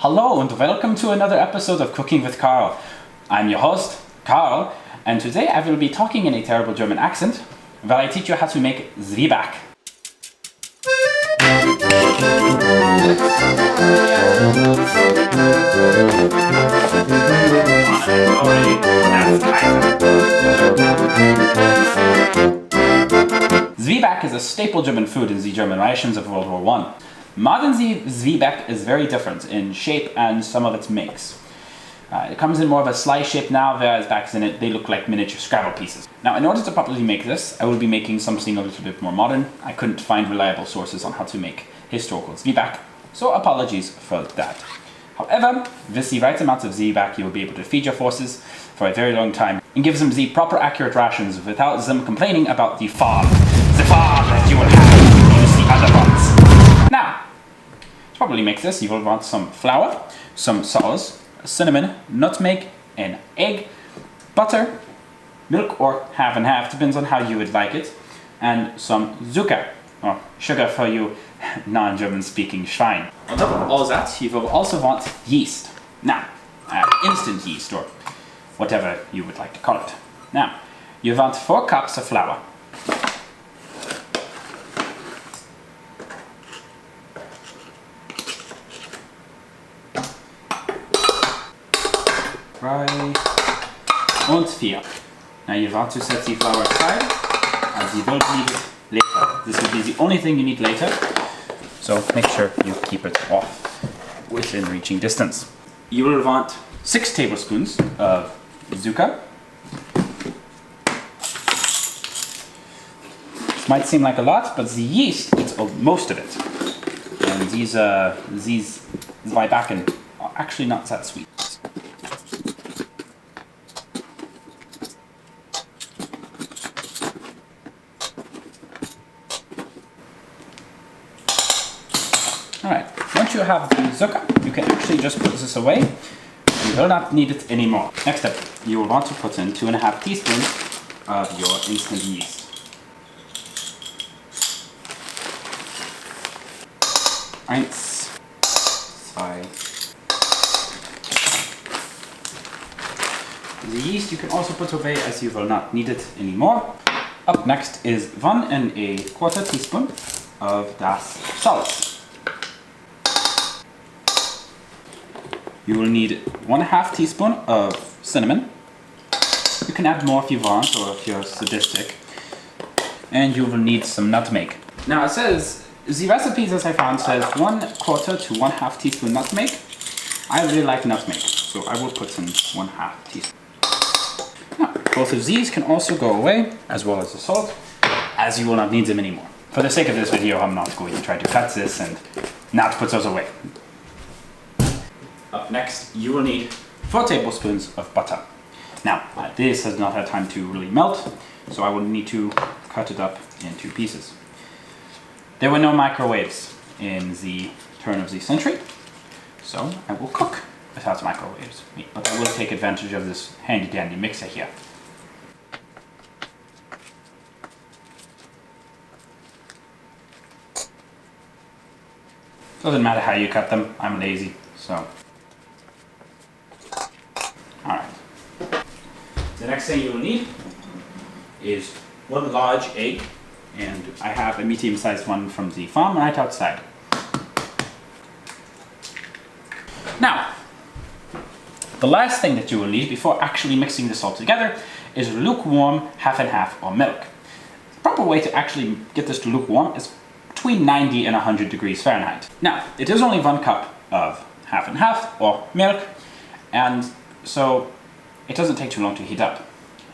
Hello and welcome to another episode of Cooking with Karl. I'm your host, Karl, and today I will be talking in a terrible German accent while I teach you how to make Zwieback. Zwieback is a staple German food in the German rations of World War I. Modern Zwieback is very different in shape and some of its makes. It comes in more of a slice shape now, whereas back then they look like miniature Scrabble pieces. Now, in order to properly make this, I will be making something a little bit more modern. I couldn't find reliable sources on how to make historical Zwieback, so apologies for that. However, with the right amount of Zwieback, you will be able to feed your forces for a very long time and give them the proper accurate rations without them complaining about the farm that you will have to use the other ones. Now, to properly make this, you will want some flour, some salt, cinnamon, nutmeg, an egg, butter, milk or half and half, depends on how you would like it, and some Zucker, or sugar for you non-German speaking Schwein. On top of all that, you will also want yeast. Now, instant yeast or whatever you would like to call it. Now, you want 4 cups of flour. Und 4. Now you want to set the flour aside, as you don't need it later. This will be the only thing you need later, so make sure you keep it off within reaching distance. You will want 6 tablespoons of Zucker. This might seem like a lot, but the yeast eats most of it. And these Zwiebacken are actually not that sweet. Alright, once you have the Zucker, you can actually just put this away. You will not need it anymore. Next step, you will want to put in 2½ teaspoons of your instant yeast. Eins, zwei. The yeast you can also put away as you will not need it anymore. Up next is 1¼ teaspoon of das Salz. You will need 1/2 teaspoon of cinnamon. You can add more if you want or if you're sadistic. And you will need some nutmeg. Now it says, the recipes as I found says 1/4 to 1/2 teaspoon nutmeg. I really like nutmeg, so I will put in 1/2 teaspoon. Now, both of these can also go away, as well as the salt, as you will not need them anymore. For the sake of this video, I'm not going to try to cut this and not put those away. Up next, you will need 4 tablespoons of butter. Now, this has not had time to really melt, so I will need to cut it up into pieces. There were no microwaves in the turn of the century, so I will cook without microwaves. But I will take advantage of this handy-dandy mixer here. Doesn't matter how you cut them, I'm lazy, so. Alright. The next thing you will need is 1 large egg, and I have a medium-sized one from the farm right outside. Now, the last thing that you will need before actually mixing this all together is lukewarm half and half or milk. The proper way to actually get this to lukewarm is between 90 and 100 degrees Fahrenheit. Now, it is only 1 cup of half and half or milk, and so it doesn't take too long to heat up.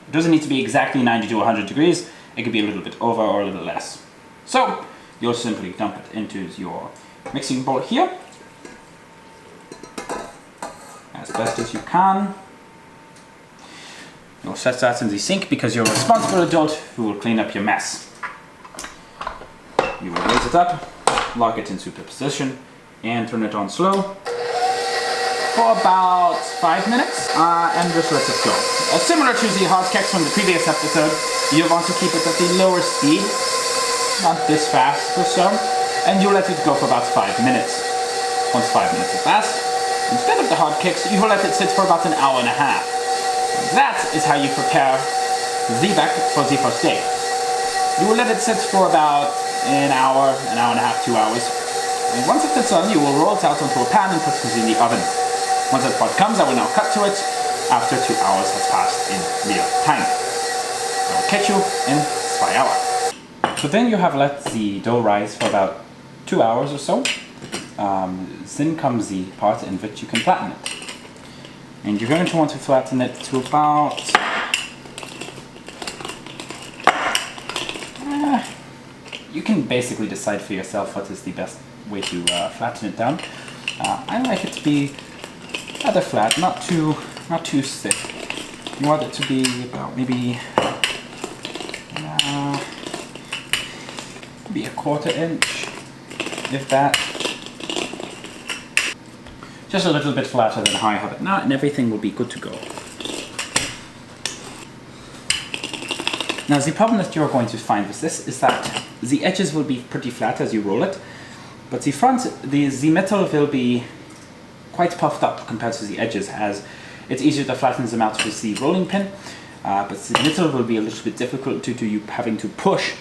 It doesn't need to be exactly 90 to 100 degrees. It could be a little bit over or a little less. So you'll simply dump it into your mixing bowl here as best as you can. You'll set that in the sink because you're a responsible adult who will clean up your mess. You will raise it up, lock it into the position, and turn it on slow for about 5 minutes, and just let it go. Similar to the hot cakes from the previous episode, you want to keep it at the lower speed, not this fast or so, and you let it go for about 5 minutes. Once 5 minutes has passed, Instead of the hard cakes, you will let it sit for about an hour and a half. That is how you prepare Zwieback for the first day. You will let it sit for about an hour and a half, 2 hours. And once it sits on, you will roll it out onto a pan and put it in the oven. Once that part comes, I will now cut to it after 2 hours has passed in real time. I will catch you in 2 hours. So then you have let the dough rise for about 2 hours or so. Then comes the part in which you can flatten it. And you're going to want to flatten it to about you can basically decide for yourself what is the best way to flatten it down. I like it to be rather flat, not too thick. You want it to be about maybe a 1/4 inch, if that. Just a little bit flatter than how I have it now, and everything will be good to go. Now the problem that you're going to find with this is that the edges will be pretty flat as you roll it, but the front, the metal will be quite puffed up compared to the edges, as it's easier to flatten them out with the rolling pin, but the metal will be a little bit difficult due to you having to push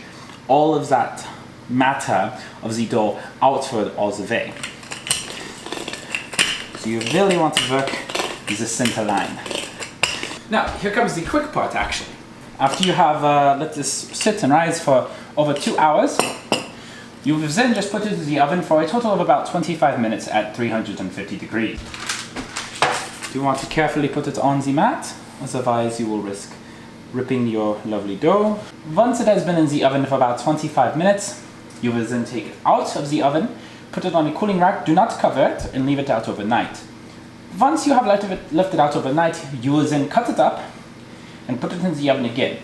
all of that matter of the dough outward all the way. So you really want to work the center line. Now, here comes the quick part actually. After you have let this sit and rise for over 2 hours, you will then just put it in the oven for a total of about 25 minutes at 350 degrees. You want to carefully put it on the mat, otherwise you will risk ripping your lovely dough. Once it has been in the oven for about 25 minutes, you will then take it out of the oven, put it on a cooling rack, do not cover it, and leave it out overnight. Once you have left it out overnight, you will then cut it up and put it in the oven again,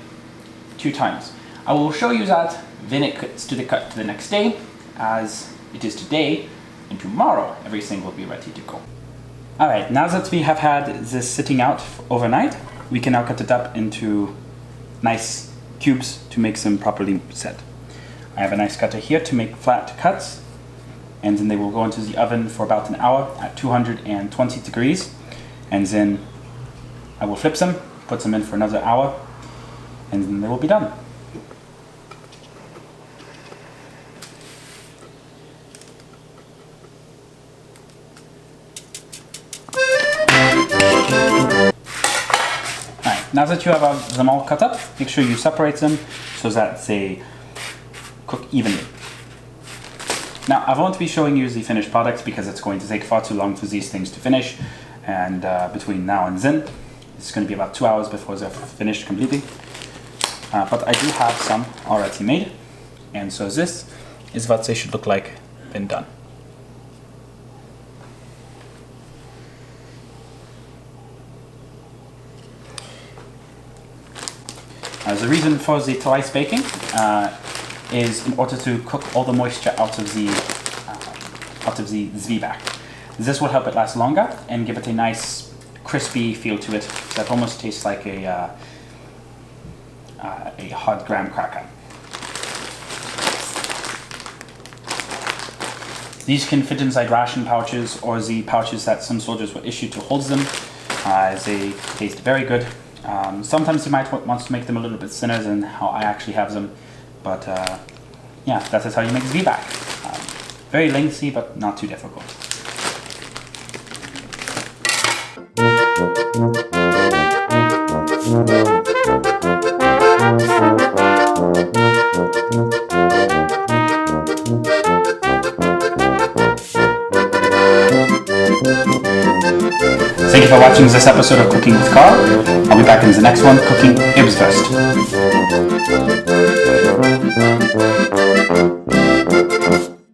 2 times. I will show you that when it cuts to the next day, as it is today, and tomorrow everything will be ready to go. Alright, now that we have had this sitting out overnight, we can now cut it up into nice cubes to make them properly set. I have a nice cutter here to make flat cuts, and then they will go into the oven for about an hour at 220 degrees, and then I will flip them, put them in for another hour, and then they will be done. Alright, now that you have them all cut up, make sure you separate them so that they cook evenly. Now, I won't be showing you the finished product because it's going to take far too long for these things to finish, and between now and then, it's going to be about 2 hours before they're finished completely. But I do have some already made, and so this is what they should look like when done. The reason for the twice baking is in order to cook all the moisture out of the Zwieback. This will help it last longer and give it a nice crispy feel to it that almost tastes like a hard graham cracker. These can fit inside ration pouches or the pouches that some soldiers were issued to hold them. They taste very good. Sometimes you might want to make them a little bit thinner than how I actually have them, but yeah, that is how you make Zwieback. Very lengthy, but not too difficult. Thank you for watching this episode of Cooking with Karl. I'll be back in the next one, cooking Ibswurst.